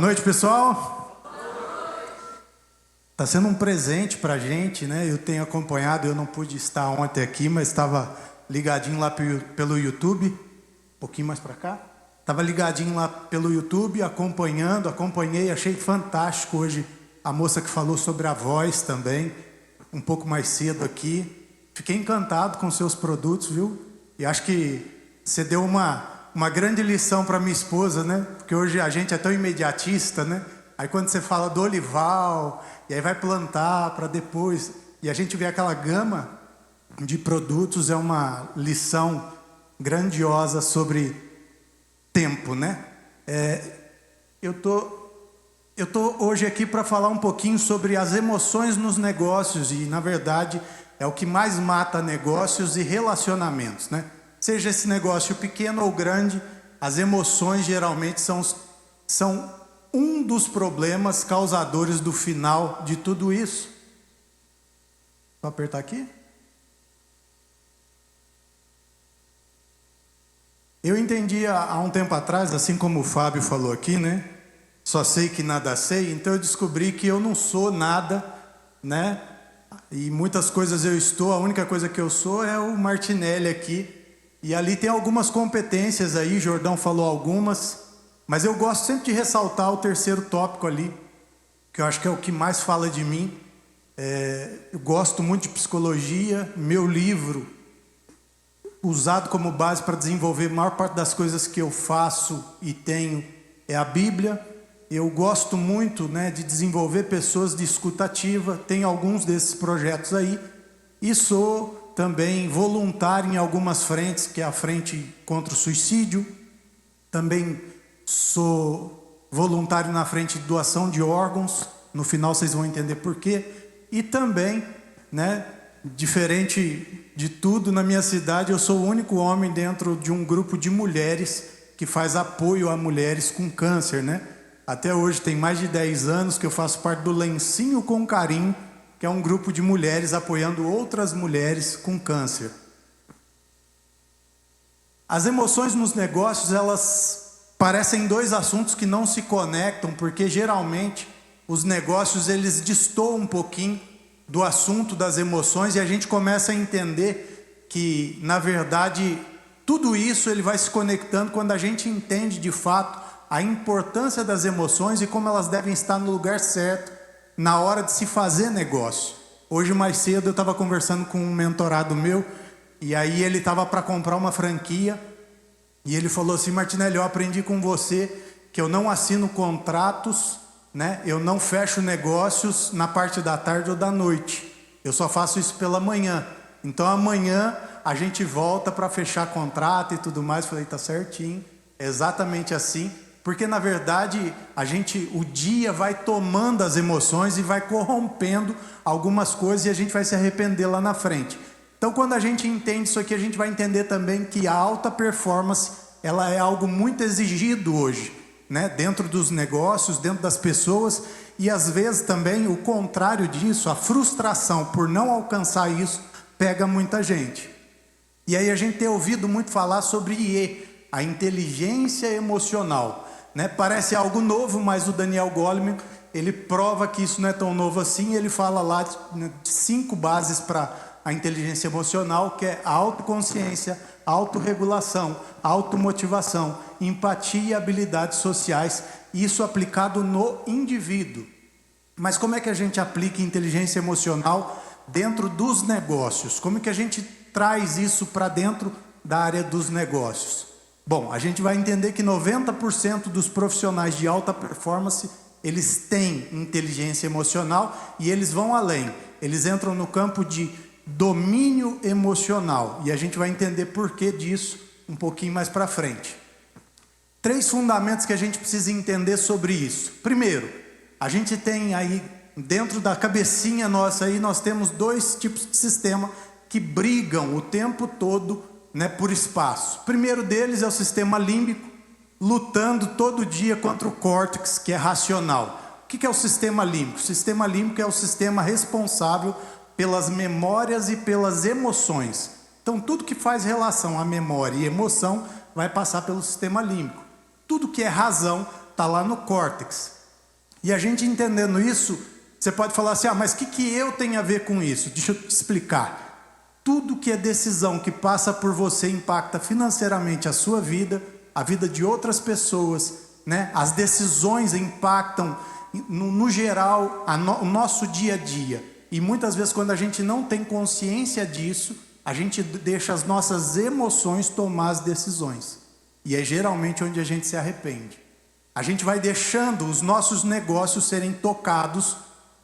noite, pessoal. Está sendo um presente para a gente, né? Eu tenho acompanhado, eu não pude estar ontem aqui, mas estava ligadinho lá pelo YouTube. Um pouquinho mais para cá. Estava ligadinho lá pelo YouTube, acompanhei, achei fantástico hoje a moça que falou sobre a voz também, um pouco mais cedo aqui. Fiquei encantado com seus produtos, viu? E acho que você deu uma grande lição para minha esposa, né? Porque hoje a gente é tão imediatista, né? Aí quando você fala do olival, e aí vai plantar para depois, e a gente vê aquela gama de produtos, é uma lição grandiosa sobre tempo, né? Eu tô hoje aqui para falar um pouquinho sobre as emoções nos negócios, e na verdade é o que mais mata negócios e relacionamentos, né? Seja esse negócio pequeno ou grande, as emoções geralmente são um dos problemas causadores do final de tudo isso. Vou apertar aqui. Eu entendi há um tempo atrás, assim como o Fábio falou aqui, né? Só sei que nada sei, então eu descobri que eu não sou nada, né? E muitas coisas eu estou, a única coisa que eu sou é o Martinelli aqui. E ali tem algumas competências aí, Jordão falou algumas, mas eu gosto sempre de ressaltar o terceiro tópico ali, que eu acho que é o que mais fala de mim. Eu gosto muito de psicologia, meu livro, usado como base para desenvolver a maior parte das coisas que eu faço e tenho, é a Bíblia. Eu gosto muito, né, de desenvolver pessoas de escuta ativa, tenho alguns desses projetos aí, e sou também voluntário em algumas frentes, que é a frente contra o suicídio. Também sou voluntário na frente de doação de órgãos, no final vocês vão entender por quê. E também, né, diferente de tudo, na minha cidade eu sou o único homem dentro de um grupo de mulheres que faz apoio a mulheres com câncer, né? Até hoje tem mais de 10 anos que eu faço parte do Lencinho com Carinho, que é um grupo de mulheres apoiando outras mulheres com câncer. As emoções nos negócios, elas parecem dois assuntos que não se conectam, porque geralmente os negócios eles destoam um pouquinho do assunto das emoções, e a gente começa a entender que, na verdade, tudo isso ele vai se conectando quando a gente entende de fato a importância das emoções e como elas devem estar no lugar certo na hora de se fazer negócio. Hoje mais cedo eu estava conversando com um mentorado meu, e aí ele estava para comprar uma franquia, e ele falou assim: Martinelli, eu aprendi com você que eu não assino contratos, né? Eu não fecho negócios na parte da tarde ou da noite, eu só faço isso pela manhã. Então amanhã a gente volta para fechar contrato e tudo mais. Falei, tá certinho, é exatamente assim. Porque na verdade o dia vai tomando as emoções e vai corrompendo algumas coisas, e a gente vai se arrepender lá na frente. Então quando a gente entende isso aqui, a gente vai entender também que a alta performance, ela é algo muito exigido hoje, né? Dentro dos negócios, dentro das pessoas, e às vezes também o contrário disso, a frustração por não alcançar isso, pega muita gente. E aí a gente tem ouvido muito falar sobre IE, a inteligência emocional. Né? Parece algo novo, mas o Daniel Goleman, ele prova que isso não é tão novo assim. Ele fala lá de 5 bases para a inteligência emocional, que é a autoconsciência, autorregulação, automotivação, empatia e habilidades sociais, isso aplicado no indivíduo. Mas como é que a gente aplica inteligência emocional dentro dos negócios? Como é que a gente traz isso para dentro da área dos negócios? Bom, a gente vai entender que 90% dos profissionais de alta performance, eles têm inteligência emocional, e eles vão além. Eles entram no campo de domínio emocional, e a gente vai entender por que disso um pouquinho mais para frente. 3 fundamentos que a gente precisa entender sobre isso. Primeiro, a gente tem aí, dentro da cabecinha nossa aí, nós temos 2 tipos de sistema que brigam o tempo todo, né, por espaço. O primeiro deles é o sistema límbico, lutando todo dia contra o córtex, que é racional. O que é o sistema límbico? O sistema límbico é o sistema responsável pelas memórias e pelas emoções. Então tudo que faz relação à memória e emoção vai passar pelo sistema límbico. Tudo que é razão está lá no córtex. E a gente entendendo isso, você pode falar assim, mas o que eu tenho a ver com isso? Deixa eu te explicar. Tudo que é decisão que passa por você impacta financeiramente a sua vida, a vida de outras pessoas, né? As decisões impactam, no geral, o nosso dia a dia. E muitas vezes, quando a gente não tem consciência disso, a gente deixa as nossas emoções tomar as decisões. E é geralmente onde a gente se arrepende. A gente vai deixando os nossos negócios serem tocados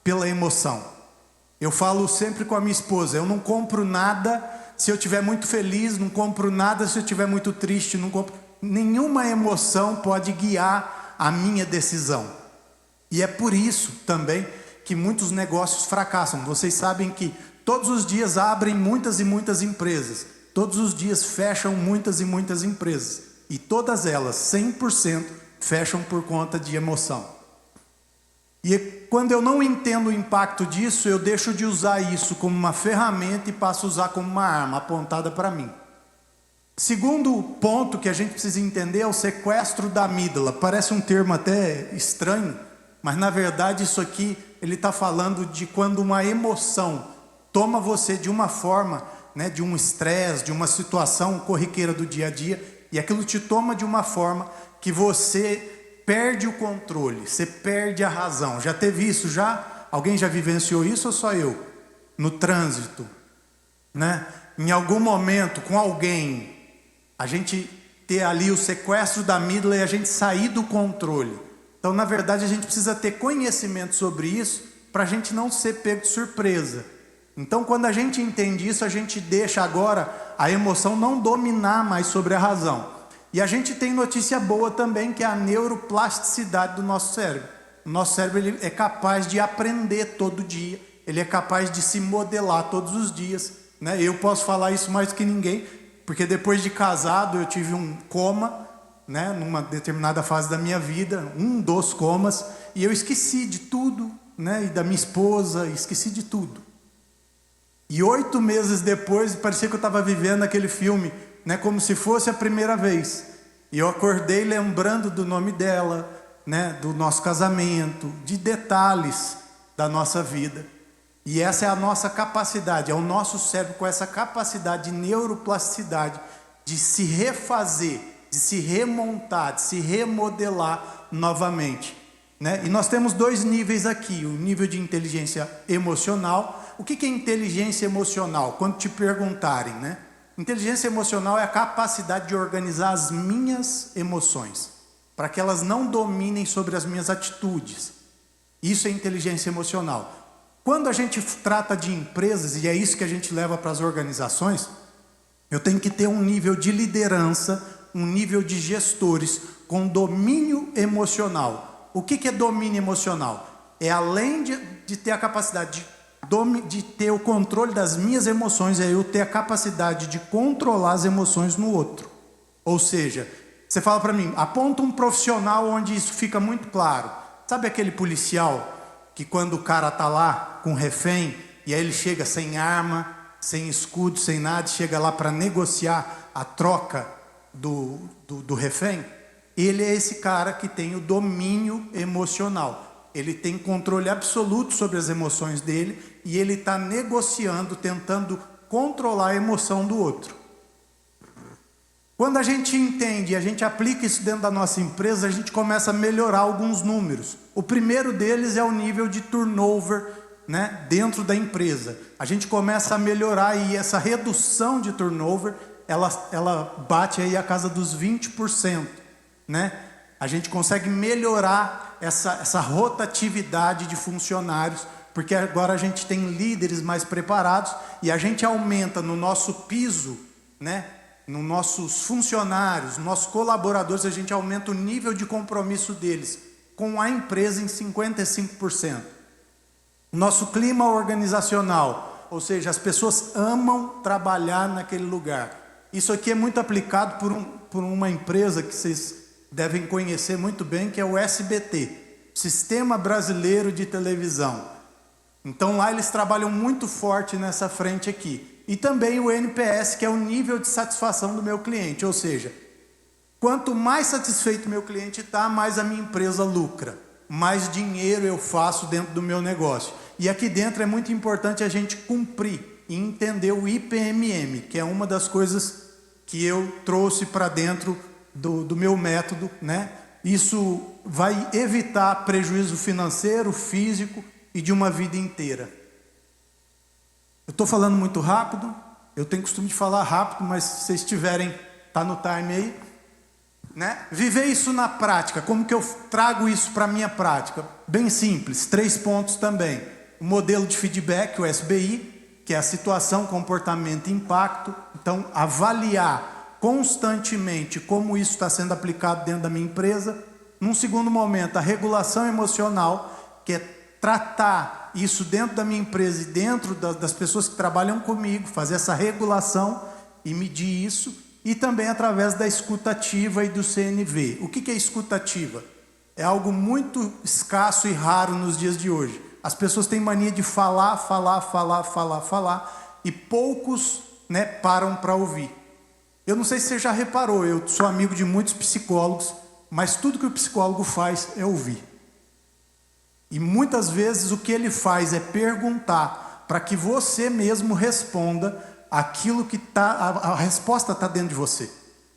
pela emoção. Eu falo sempre com a minha esposa, eu não compro nada se eu estiver muito feliz, não compro nada se eu estiver muito triste, não compro... Nenhuma emoção pode guiar a minha decisão. E é por isso também que muitos negócios fracassam. Vocês sabem que todos os dias abrem muitas e muitas empresas. Todos os dias fecham muitas e muitas empresas. E todas elas, 100%, fecham por conta de emoção. E quando eu não entendo o impacto disso, eu deixo de usar isso como uma ferramenta e passo a usar como uma arma apontada para mim. Segundo ponto que a gente precisa entender é o sequestro da amígdala. Parece um termo até estranho, mas na verdade isso aqui, ele está falando de quando uma emoção toma você de uma forma, né, de um estresse, de uma situação corriqueira do dia a dia, e aquilo te toma de uma forma que você perde o controle, você perde a razão. Já teve isso já? Alguém já vivenciou isso ou só eu? No trânsito, né? Em algum momento com alguém, a gente ter ali o sequestro da amígdala e a gente sair do controle. Então, na verdade, a gente precisa ter conhecimento sobre isso para a gente não ser pego de surpresa. Então, quando a gente entende isso, a gente deixa agora a emoção não dominar mais sobre a razão. E a gente tem notícia boa também, que é a neuroplasticidade do nosso cérebro. O nosso cérebro, ele é capaz de aprender todo dia, ele é capaz de se modelar todos os dias, né? Eu posso falar isso mais do que ninguém, porque depois de casado eu tive um coma, né? Numa determinada fase da minha vida, um dos comas, e eu esqueci de tudo, né? E da minha esposa, esqueci de tudo. E 8 meses depois, parecia que eu estava vivendo aquele filme, né, como se fosse a primeira vez. E eu acordei lembrando do nome dela, né, do nosso casamento, de detalhes da nossa vida. E essa é a nossa capacidade, é o nosso cérebro com essa capacidade de neuroplasticidade, de se refazer, de se remontar, de se remodelar novamente, né? E nós temos 2 níveis aqui, o nível de inteligência emocional. O que é inteligência emocional? Quando te perguntarem, né? Inteligência emocional é a capacidade de organizar as minhas emoções, para que elas não dominem sobre as minhas atitudes. Isso é inteligência emocional. Quando a gente trata de empresas, e é isso que a gente leva para as organizações, eu tenho que ter um nível de liderança, um nível de gestores com domínio emocional. O que é domínio emocional? É além de ter a capacidade de ter o controle das minhas emoções, é eu ter a capacidade de controlar as emoções no outro. Ou seja, você fala para mim, aponta um profissional onde isso fica muito claro. Sabe aquele policial que quando o cara está lá com refém, e aí ele chega sem arma, sem escudo, sem nada, chega lá para negociar a troca do refém? Ele é esse cara que tem o domínio emocional. Ele tem controle absoluto sobre as emoções dele e ele está negociando, tentando controlar a emoção do outro. Quando a gente entende e a gente aplica isso dentro da nossa empresa, a gente começa a melhorar alguns números. O primeiro deles é o nível de turnover, né, dentro da empresa. A gente começa a melhorar e essa redução de turnover, ela bate aí a casa dos 20%, né? A gente consegue melhorar essa rotatividade de funcionários, porque agora a gente tem líderes mais preparados e a gente aumenta no nosso piso, né, nos nossos funcionários, nos nossos colaboradores, a gente aumenta o nível de compromisso deles com a empresa em 55%. Nosso clima organizacional, ou seja, as pessoas amam trabalhar naquele lugar. Isso aqui é muito aplicado por uma empresa que vocês devem conhecer muito bem, que é o SBT, Sistema Brasileiro de Televisão. Então lá eles trabalham muito forte nessa frente aqui. E também o NPS, que é o nível de satisfação do meu cliente, ou seja, quanto mais satisfeito meu cliente está, mais a minha empresa lucra. mais dinheiro eu faço dentro do meu negócio. E aqui dentro é muito importante a gente cumprir e entender o IPMM, que é uma das coisas que eu trouxe para dentro do meu método, né? Isso vai evitar prejuízo financeiro, físico e de uma vida inteira. Eu estou falando muito rápido, eu tenho costume de falar rápido, mas se vocês tiverem, tá no time aí, né? Viver isso na prática, como que eu trago isso para a minha prática? Bem simples, 3 pontos também. O modelo de feedback, o SBI, que é a situação, comportamento e impacto. Então, avaliar constantemente como isso está sendo aplicado dentro da minha empresa. Num segundo momento, a regulação emocional, que é tratar isso dentro da minha empresa e dentro das pessoas que trabalham comigo, fazer essa regulação e medir isso. E também através da escuta ativa e do CNV. O que é escuta ativa? É algo muito escasso e raro nos dias de hoje. As pessoas têm mania de falar, e poucos, né, param para ouvir. Eu não sei se você já reparou, eu sou amigo de muitos psicólogos, mas tudo que o psicólogo faz é ouvir. E muitas vezes o que ele faz é perguntar para que você mesmo responda aquilo que a resposta está dentro de você.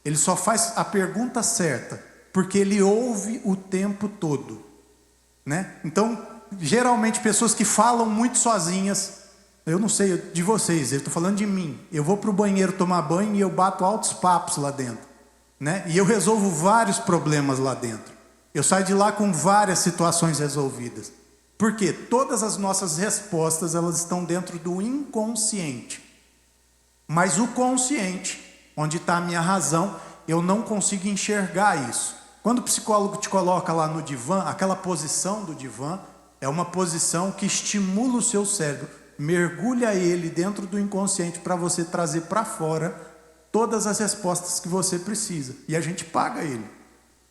Ele só faz a pergunta certa, porque ele ouve o tempo todo, né? Então, geralmente pessoas que falam muito sozinhas, eu não sei de vocês, eu estou falando de mim. Eu vou para o banheiro tomar banho e eu bato altos papos lá dentro, né? E eu resolvo vários problemas lá dentro. Eu saio de lá com várias situações resolvidas. Por quê? Todas as nossas respostas, elas estão dentro do inconsciente. Mas o consciente, onde está a minha razão, eu não consigo enxergar isso. Quando o psicólogo te coloca lá no divã, aquela posição do divã é uma posição que estimula o seu cérebro, mergulha ele dentro do inconsciente para você trazer para fora todas as respostas que você precisa. E a gente paga ele,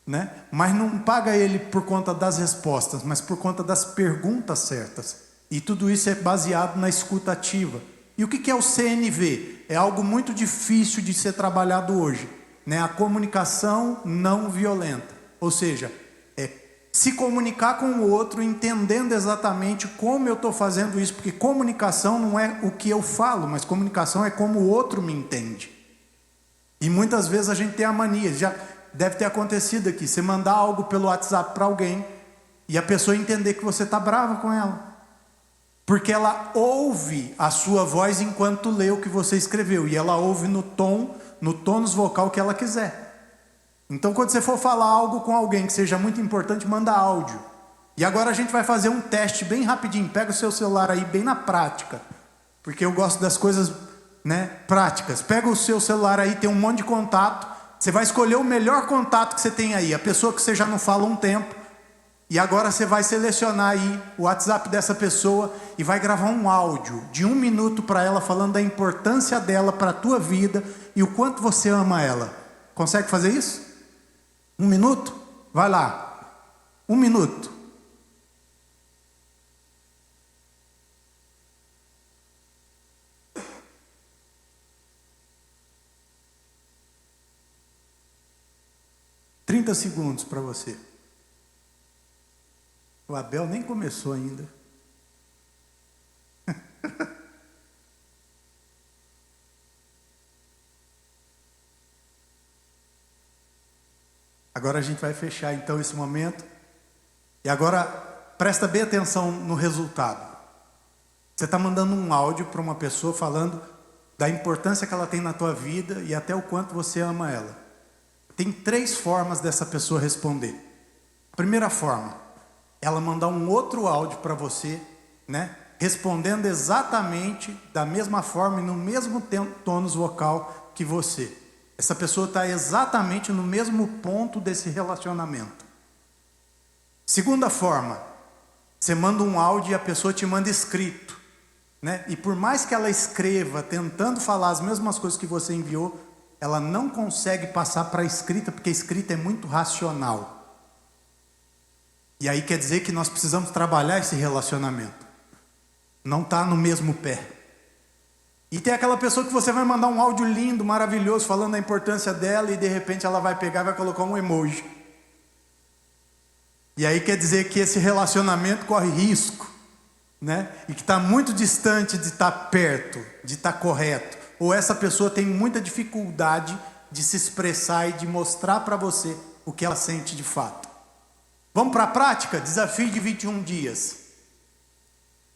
né? Mas não paga ele por conta das respostas, mas por conta das perguntas certas. E tudo isso é baseado na escuta ativa. E o que é o CNV? É algo muito difícil de ser trabalhado hoje, né? A comunicação não violenta. Ou seja, é se comunicar com o outro, entendendo exatamente como eu estou fazendo isso. Porque comunicação não é o que eu falo, mas comunicação é como o outro me entende. E muitas vezes a gente tem a mania, já deve ter acontecido aqui, você mandar algo pelo WhatsApp para alguém e a pessoa entender que você está brava com ela. Porque ela ouve a sua voz enquanto lê o que você escreveu. E ela ouve no tônus vocal que ela quiser. Então, quando você for falar algo com alguém que seja muito importante, manda áudio. E agora a gente vai fazer um teste bem rapidinho. Pega o seu celular aí, bem na prática. Porque eu gosto das coisas, né, práticas. Pega o seu celular aí, tem um monte de contato. Você vai escolher o melhor contato que você tem aí. A pessoa que você já não fala há um tempo. E agora você vai selecionar aí o WhatsApp dessa pessoa e vai gravar um áudio de 1 minuto para ela, falando da importância dela para a tua vida e o quanto você ama ela. Consegue fazer isso? 1 minuto? Vai lá. 1 minuto. Trinta segundos para você. O Abel nem começou ainda. Agora a gente vai fechar então esse momento. E agora presta bem atenção no resultado. Você está mandando um áudio para uma pessoa falando da importância que ela tem na tua vida e até o quanto você ama ela. Tem 3 formas dessa pessoa responder. Primeira forma, ela mandar um outro áudio para você, né? Respondendo exatamente da mesma forma e no mesmo tônus vocal que você. Essa pessoa está exatamente no mesmo ponto desse relacionamento. Segunda forma, você manda um áudio e a pessoa te manda escrito, né? E por mais que ela escreva tentando falar as mesmas coisas que você enviou, ela não consegue passar para a escrita, porque a escrita é muito racional. E aí quer dizer que nós precisamos trabalhar esse relacionamento. Não está no mesmo pé. E tem aquela pessoa que você vai mandar um áudio lindo, maravilhoso, falando da importância dela, e de repente ela vai pegar e vai colocar um emoji. E aí quer dizer que esse relacionamento corre risco, né? E que está muito distante de estar perto, de estar correto. Ou essa pessoa tem muita dificuldade de se expressar e de mostrar para você o que ela sente de fato. Vamos para a prática? Desafio de 21 dias.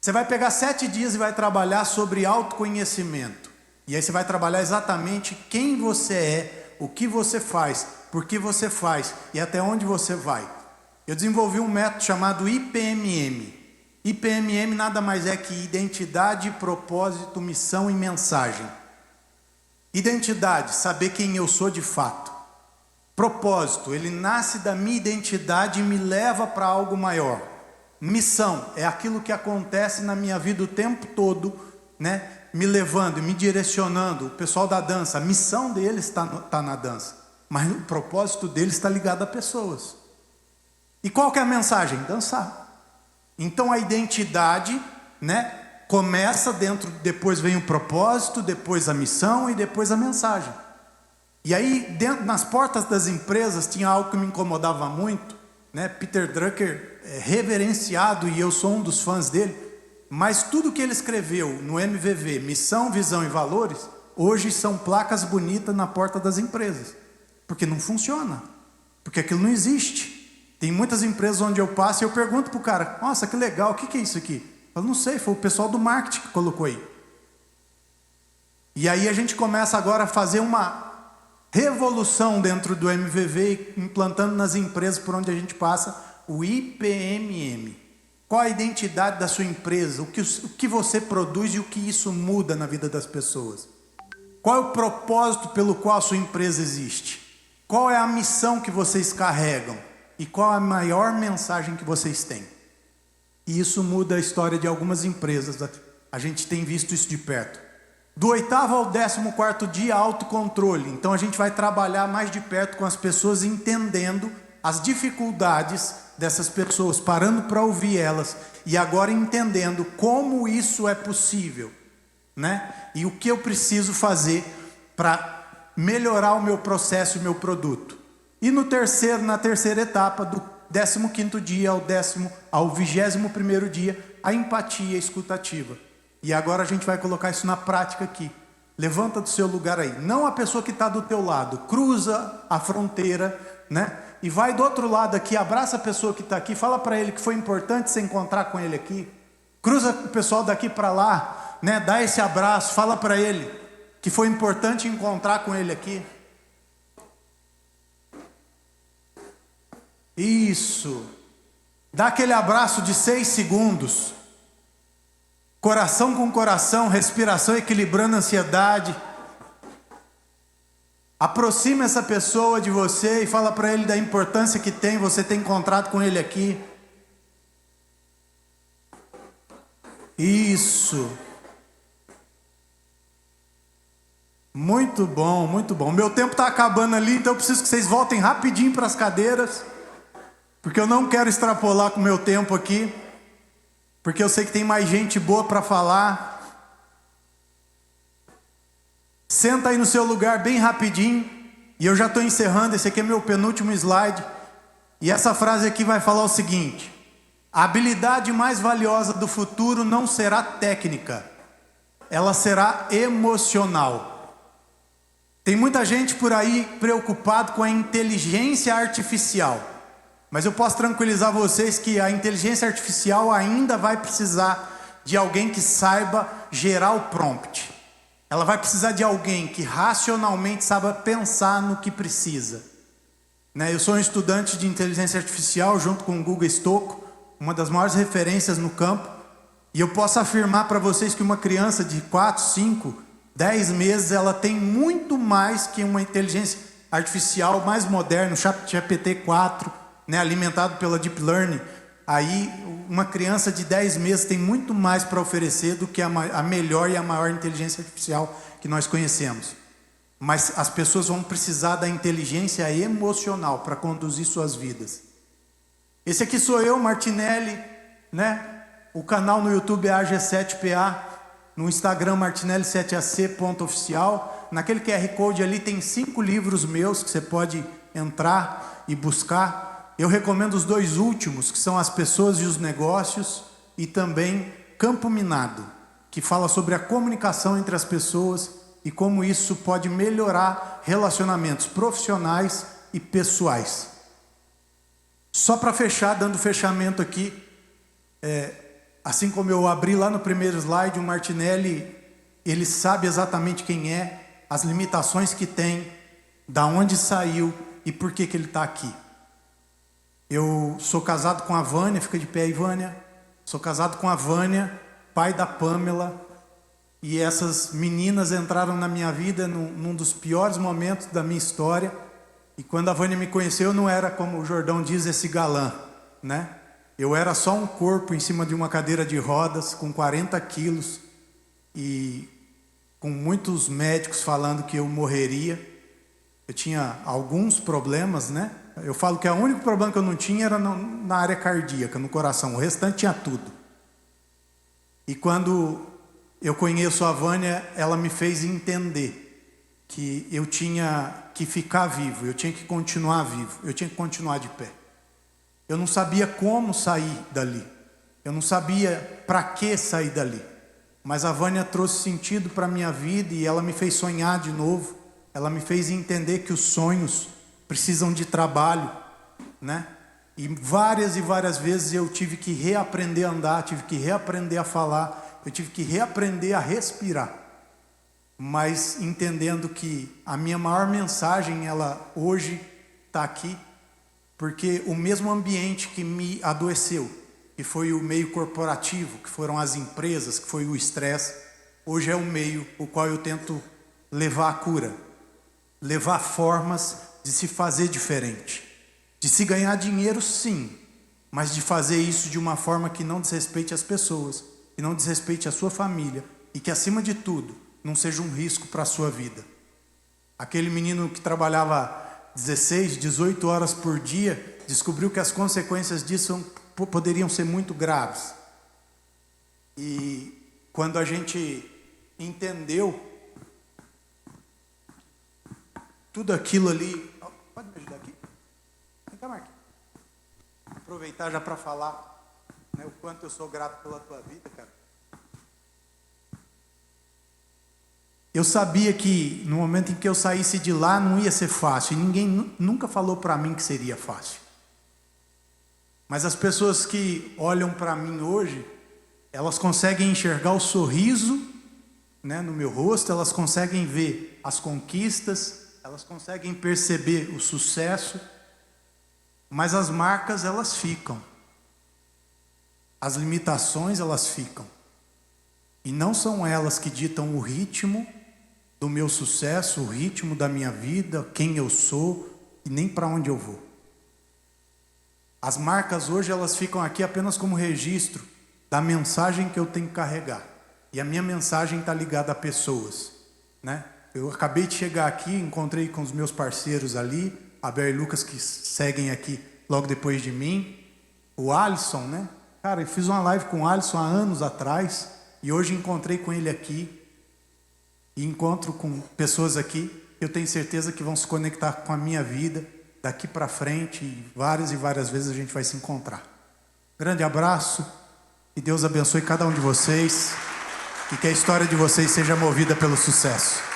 Você vai pegar 7 dias e vai trabalhar sobre autoconhecimento. E aí você vai trabalhar exatamente quem você é, o que você faz, por que você faz e até onde você vai. Eu desenvolvi um método chamado IPMM. IPMM nada mais é que identidade, propósito, missão e mensagem. Identidade, saber quem eu sou de fato. Propósito, ele nasce da minha identidade e me leva para algo maior. Missão, é aquilo que acontece na minha vida o tempo todo, né? Me levando, me direcionando. O pessoal da dança, a missão deles está na dança. Mas o propósito deles está ligado a pessoas. E qual que é a mensagem? Dançar. Então a identidade, né, começa dentro, depois vem o propósito, depois a missão e depois a mensagem. E aí, dentro, nas portas das empresas, tinha algo que me incomodava muito, né? Peter Drucker é reverenciado e eu sou um dos fãs dele, mas tudo que ele escreveu no MVV, missão, visão e valores, hoje são placas bonitas na porta das empresas, porque não funciona, porque aquilo não existe. Tem muitas empresas onde eu passo e eu pergunto para o cara, nossa, que legal, o que é isso aqui? Eu não sei, foi o pessoal do marketing que colocou aí. E aí a gente começa agora a fazer uma revolução dentro do MVV, implantando nas empresas por onde a gente passa o IPMM. Qual a identidade da sua empresa? O que você produz e o que isso muda na vida das pessoas? Qual é o propósito pelo qual a sua empresa existe? Qual é a missão que vocês carregam? E qual a maior mensagem que vocês têm? E isso muda a história de algumas empresas. A gente tem visto isso de perto. Do 8º ao 14º dia, autocontrole. Então a gente vai trabalhar mais de perto com as pessoas, entendendo as dificuldades dessas pessoas, parando para ouvir elas. E agora entendendo como isso é possível, né? E o que eu preciso fazer para melhorar o meu processo e o meu produto. E na terceira etapa, do 15º dia ao 21º dia, a empatia escutativa. E agora a gente vai colocar isso na prática aqui. Levanta do seu lugar aí. Não a pessoa que está do teu lado. Cruza a fronteira, né? E vai do outro lado aqui, abraça a pessoa que está aqui, fala para ele que foi importante você encontrar com ele aqui. Cruza o pessoal daqui para lá, né? Dá esse abraço, fala para ele que foi importante encontrar com ele aqui. Isso. Dá aquele abraço de 6 segundos. Coração com coração, respiração equilibrando a ansiedade. Aproxima essa pessoa de você e fala para ele da importância que tem você ter encontrado com ele aqui. Isso. Muito bom, muito bom. Meu tempo está acabando ali, então eu preciso que vocês voltem rapidinho para as cadeiras, porque eu não quero extrapolar com o meu tempo aqui, porque eu sei que tem mais gente boa para falar. Senta aí no seu lugar bem rapidinho, e eu já estou encerrando, esse aqui é meu penúltimo slide, e essa frase aqui vai falar o seguinte: a habilidade mais valiosa do futuro não será técnica, ela será emocional. Tem muita gente por aí preocupado com a inteligência artificial, mas eu posso tranquilizar vocês que a inteligência artificial ainda vai precisar de alguém que saiba gerar o prompt. Ela vai precisar de alguém que racionalmente saiba pensar no que precisa. Né? Eu sou um estudante de inteligência artificial junto com o Guga Stocco, uma das maiores referências no campo, e eu posso afirmar para vocês que uma criança de 4, 5, 10 meses, ela tem muito mais que uma inteligência artificial mais moderna, o GPT-4, né, alimentado pela Deep Learning. Aí uma criança de 10 meses tem muito mais para oferecer do que a melhor e a maior inteligência artificial que nós conhecemos. Mas as pessoas vão precisar da inteligência emocional para conduzir suas vidas. Esse aqui sou eu, Martinelli, né? O canal no YouTube é AG7PA, no Instagram martinelli7ac.oficial. Naquele QR Code ali tem 5 livros meus que você pode entrar e buscar. Eu recomendo os 2 últimos, que são As Pessoas e os Negócios, e também Campo Minado, que fala sobre a comunicação entre as pessoas e como isso pode melhorar relacionamentos profissionais e pessoais. Só para fechar, dando fechamento aqui, assim como eu abri lá no primeiro slide, o Martinelli, ele sabe exatamente quem é, as limitações que tem, da onde saiu e por que ele está aqui. Eu sou casado com a Vânia, fica de pé aí, Vânia. Sou casado com a Vânia, pai da Pamela, e essas meninas entraram na minha vida num dos piores momentos da minha história. E quando a Vânia me conheceu, eu não era, como o Jordão diz, esse galã, né? Eu era só um corpo em cima de uma cadeira de rodas, com 40 quilos, e com muitos médicos falando que eu morreria. Eu tinha alguns problemas, né? Eu falo que o único problema que eu não tinha era na área cardíaca, no coração. O restante tinha tudo. E quando eu conheço a Vânia, ela me fez entender que eu tinha que ficar vivo, eu tinha que continuar vivo, eu tinha que continuar de pé. Eu não sabia como sair dali. Eu não sabia para que sair dali. Mas a Vânia trouxe sentido para a minha vida e ela me fez sonhar de novo. Ela me fez entender que os sonhos precisam de trabalho, né? E várias vezes eu tive que reaprender a andar, tive que reaprender a falar, eu tive que reaprender a respirar. Mas entendendo que a minha maior mensagem, ela hoje está aqui, porque o mesmo ambiente que me adoeceu, que foi o meio corporativo, que foram as empresas, que foi o estresse, hoje é o meio o qual eu tento levar a cura, levar formas de se fazer diferente, de se ganhar dinheiro sim, mas de fazer isso de uma forma que não desrespeite as pessoas, que não desrespeite a sua família e que acima de tudo não seja um risco para a sua vida. Aquele menino que trabalhava 16, 18 horas por dia, descobriu que as consequências disso poderiam ser muito graves. E quando a gente entendeu tudo aquilo ali... Pode me ajudar aqui? Vem cá, Marquinhos. Aproveitar já para falar, né, o quanto eu sou grato pela tua vida, cara. Eu sabia que no momento em que eu saísse de lá não ia ser fácil. E ninguém nunca falou para mim que seria fácil. Mas as pessoas que olham para mim hoje, elas conseguem enxergar o sorriso, né, no meu rosto, elas conseguem ver as conquistas, elas conseguem perceber o sucesso, mas as marcas elas ficam. As limitações elas ficam. E não são elas que ditam o ritmo do meu sucesso, o ritmo da minha vida, quem eu sou e nem para onde eu vou. As marcas hoje elas ficam aqui apenas como registro da mensagem que eu tenho que carregar. E a minha mensagem está ligada a pessoas, né? Eu acabei de chegar aqui, encontrei com os meus parceiros ali, Abel e Lucas, que seguem aqui logo depois de mim. O Alisson, né? Cara, eu fiz uma live com o Alisson há anos atrás e hoje encontrei com ele aqui. E encontro com pessoas aqui, eu tenho certeza que vão se conectar com a minha vida daqui para frente e várias vezes a gente vai se encontrar. Grande abraço e Deus abençoe cada um de vocês e que a história de vocês seja movida pelo sucesso.